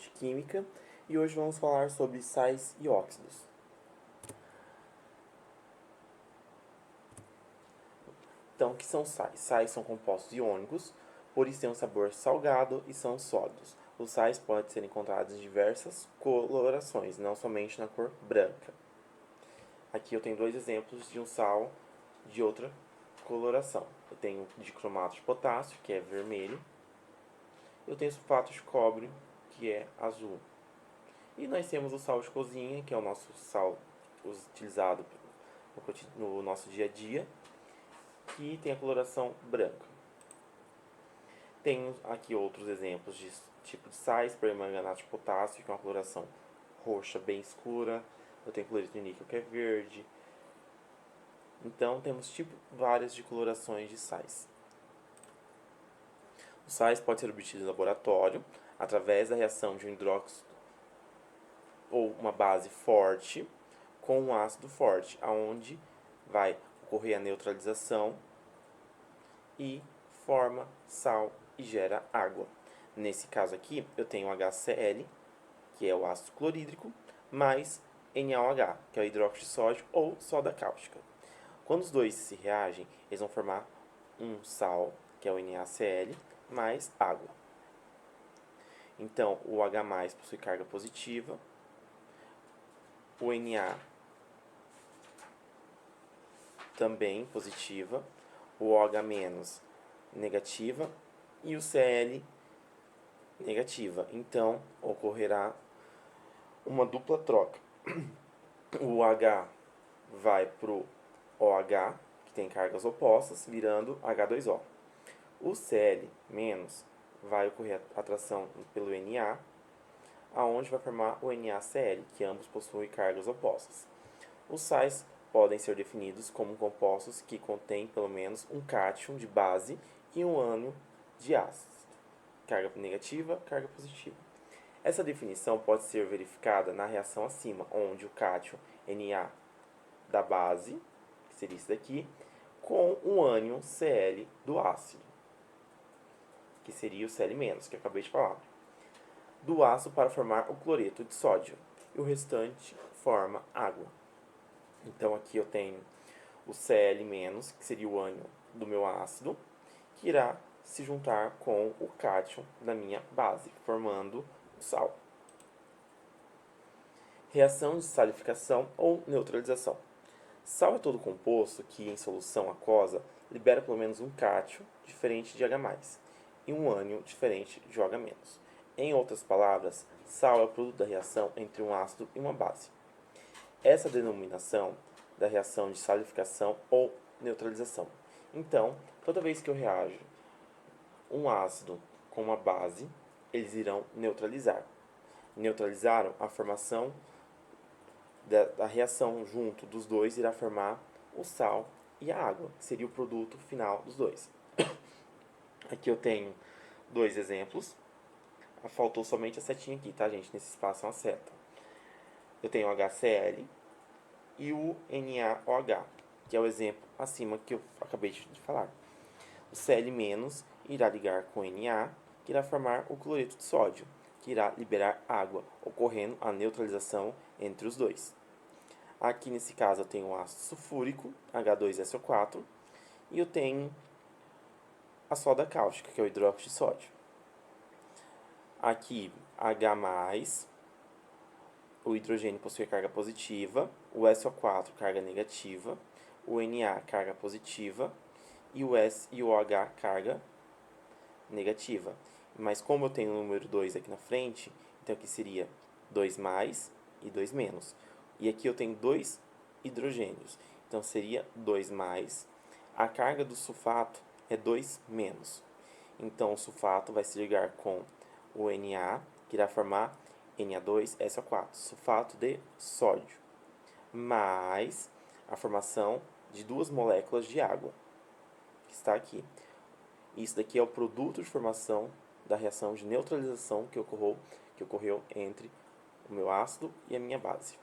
de Química e hoje vamos falar sobre sais e óxidos. Então, o que são sais? Sais são compostos iônicos, por isso têm um sabor salgado e são sólidos. Os sais podem ser encontrados em diversas colorações, não somente na cor branca. Aqui eu tenho dois exemplos de um sal de outra coloração. Eu tenho dicromato de potássio, que é vermelho. Eu tenho sulfato de cobre, que é azul. E nós temos o sal de cozinha, que é o nosso sal utilizado no nosso dia a dia, que tem a coloração branca. Tenho aqui outros exemplos de tipo de sais, permanganato de potássio, que é uma coloração roxa bem escura. Eu tenho cloreto de níquel, que é verde. Então, temos várias de colorações de sais. Os sais podem ser obtidos no laboratório através da reação de um hidróxido ou uma base forte com um ácido forte, aonde vai ocorrer a neutralização e forma sal e gera água. Nesse caso aqui, eu tenho HCl, que é o ácido clorídrico, mais NaOH, que é o hidróxido de sódio ou soda cáustica. Quando os dois se reagem, eles vão formar um sal, que é o NaCl, mais água. Então, o H+ possui carga positiva, o Na também positiva, o OH- negativa e o Cl negativa. Então, ocorrerá uma dupla troca. O H vai para o OH, que tem cargas opostas, virando H2O. O Cl- vai ocorrer a atração pelo Na, aonde vai formar o NaCl, que ambos possuem cargas opostas. Os sais podem ser definidos como compostos que contêm pelo menos um cátion de base e um ânion de ácido. Carga negativa, carga positiva. Essa definição pode ser verificada na reação acima, onde o cátion Na da base, que seria isso daqui, com o ânion Cl do ácido, que seria o Cl-, que eu acabei de falar, do ácido para formar o cloreto de sódio, e o restante forma água. Então aqui eu tenho o Cl-, que seria o ânion do meu ácido, que irá se juntar com o cátion da minha base, formando o sal. Reação de salificação ou neutralização. Sal é todo composto que, em solução aquosa, libera pelo menos um cátion diferente de H+, e um ânion diferente de OH-. Em outras palavras, sal é o produto da reação entre um ácido e uma base. Essa é a denominação da reação de salificação ou neutralização. Então, toda vez que eu reajo um ácido com uma base, eles irão neutralizar. Neutralizaram, a formação da reação junto dos dois irá formar o sal e a água, que seria o produto final dos dois. Aqui eu tenho dois exemplos. Faltou somente a setinha aqui, tá, gente? Nesse espaço é uma seta. Eu tenho o HCl e o NaOH, que é o exemplo acima que eu acabei de falar. O Cl- irá ligar com o Na, que irá formar o cloreto de sódio, que irá liberar água, ocorrendo a neutralização entre os dois. Aqui nesse caso eu tenho o ácido sulfúrico, H2SO4, e eu tenho a soda cáustica, que é o hidróxido de sódio. Aqui, H+, o hidrogênio possui carga positiva, o SO4 carga negativa, o Na carga positiva e o OH carga negativa. Mas como eu tenho o número 2 aqui na frente, então aqui seria 2+ e 2-. E aqui eu tenho dois hidrogênios, então seria 2+. A carga do sulfato é 2-. Então o sulfato vai se ligar com o Na, que irá formar Na2SO4, sulfato de sódio, mais a formação de duas moléculas de água, que está aqui. Isso daqui é o produto de formação da reação de neutralização que ocorreu entre o meu ácido e a minha base.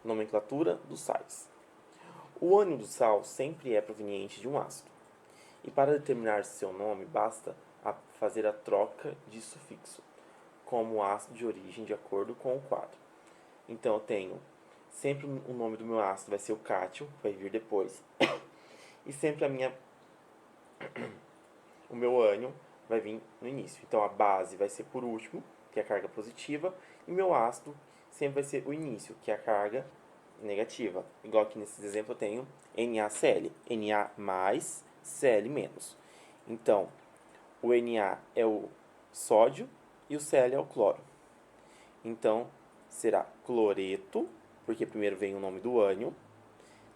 Nomenclatura dos sais. O ânion do sal sempre é proveniente de um ácido. E para determinar seu nome, basta a fazer a troca de sufixo, como ácido de origem, de acordo com o quadro. Então, eu tenho sempre o nome do meu ácido vai ser o cátion, vai vir depois. E sempre o meu ânion vai vir no início. Então, a base vai ser por último, que é a carga positiva, e meu ácido sempre vai ser o início, que é a carga negativa. Igual aqui nesse exemplo eu tenho NaCl, Na mais, Cl menos. Então, o Na é o sódio e o Cl é o cloro. Então, será cloreto, porque primeiro vem o nome do ânion,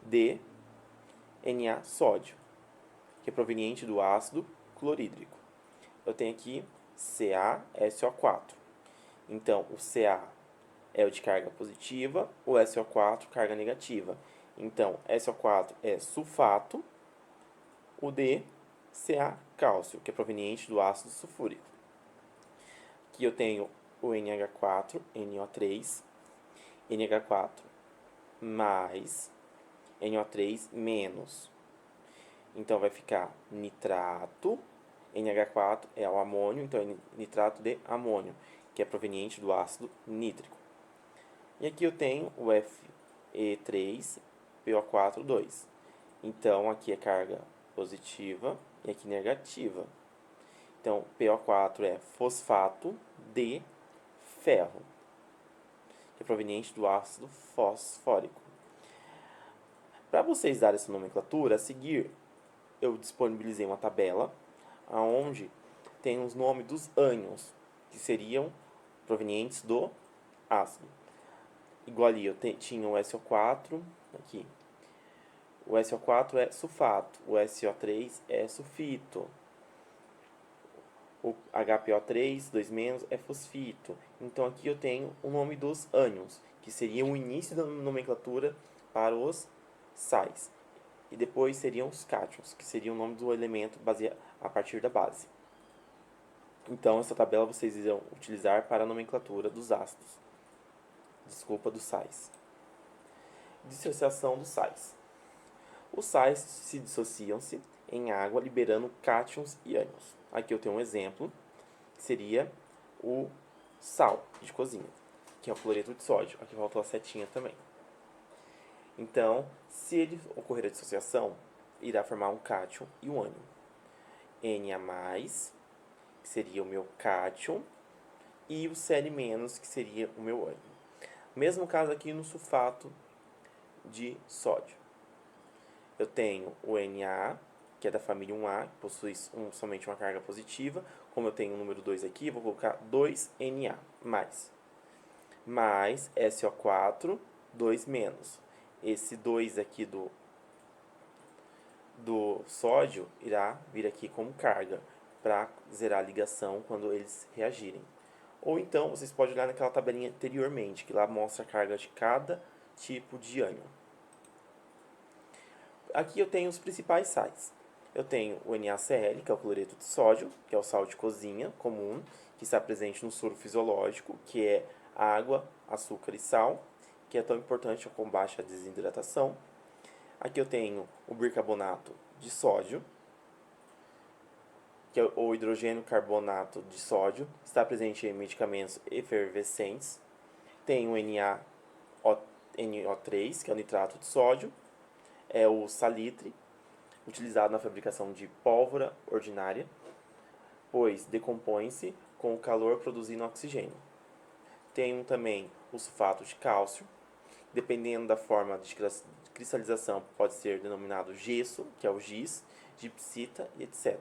de Na sódio, que é proveniente do ácido clorídrico. Eu tenho aqui CaSO4. Então, o Ca é o de carga positiva, o SO4 carga negativa. Então, SO4 é sulfato, o D, Ca, cálcio, que é proveniente do ácido sulfúrico. Aqui eu tenho o NH4, NO3, NH4 mais, NO3 menos. Então, vai ficar nitrato, NH4 é o amônio, então é nitrato de amônio, que é proveniente do ácido nítrico. E aqui eu tenho o Fe3PO4, 2. Então, aqui é carga positiva e aqui negativa. Então, PO4 é fosfato de ferro, que é proveniente do ácido fosfórico. Para vocês darem essa nomenclatura, a seguir eu disponibilizei uma tabela onde tem os nomes dos ânions, que seriam provenientes do ácido. Igual ali, eu tinha o SO4 aqui. O SO4 é sulfato, o SO3 é sulfito, o HPO3, 2- é fosfito. Então aqui eu tenho o nome dos ânions, que seria o início da nomenclatura para os sais. E depois seriam os cátions, que seria o nome do elemento baseado a partir da base. Então essa tabela vocês irão utilizar para a nomenclatura dos ácidos. Desculpa, dos sais. Dissociação dos sais. Os sais se dissociam-se em água, liberando cátions e ânions. Aqui eu tenho um exemplo, que seria o sal de cozinha, que é o cloreto de sódio. Aqui faltou a setinha também. Então, se ele ocorrer a dissociação, irá formar um cátion e um ânion. Na+, que seria o meu cátion, e o Cl-, que seria o meu ânion. Mesmo caso aqui no sulfato de sódio. Eu tenho o Na, que é da família 1A, que possui somente uma carga positiva. Como eu tenho o número 2 aqui, vou colocar 2Na+. Mais SO4, 2-. Esse 2 aqui do sódio irá vir aqui como carga, para zerar a ligação quando eles reagirem. Ou então, vocês podem olhar naquela tabelinha anteriormente, que lá mostra a carga de cada tipo de ânion. Aqui eu tenho os principais sais. Eu tenho o NaCl, que é o cloreto de sódio, que é o sal de cozinha comum, que está presente no soro fisiológico, que é água, açúcar e sal, que é tão importante ao combate à desidratação. Aqui eu tenho o bicarbonato de sódio, que é o hidrogênio carbonato de sódio, está presente em medicamentos efervescentes. Tem o NO3, que é o nitrato de sódio, é o salitre, utilizado na fabricação de pólvora ordinária, pois decompõe-se com o calor produzindo oxigênio. Tem também o sulfato de cálcio, dependendo da forma de cristalização, pode ser denominado gesso, que é o giz, gipsita e etc.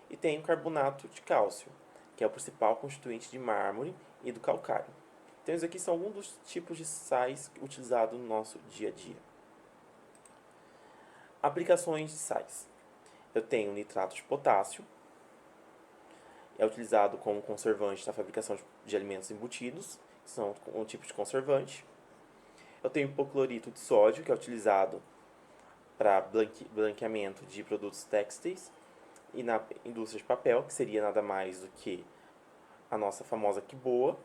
E tem o carbonato de cálcio, que é o principal constituinte de mármore e do calcário. Então, esses aqui são alguns dos tipos de sais utilizados no nosso dia a dia. Aplicações de sais. Eu tenho o nitrato de potássio, é utilizado como conservante na fabricação de alimentos embutidos, que são um tipo de conservante. Eu tenho hipoclorito de sódio, que é utilizado para branqueamento de produtos têxteis e na indústria de papel, que seria nada mais do que a nossa famosa quiboa.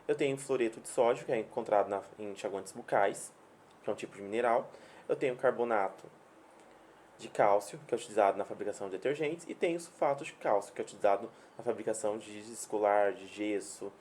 Eu tenho fluoreto de sódio, que é encontrado em enxaguantes bucais, que é um tipo de mineral. Eu tenho carbonato de cálcio, que é utilizado na fabricação de detergentes, e tem o sulfato de cálcio, que é utilizado na fabricação de giz escolar, de gesso,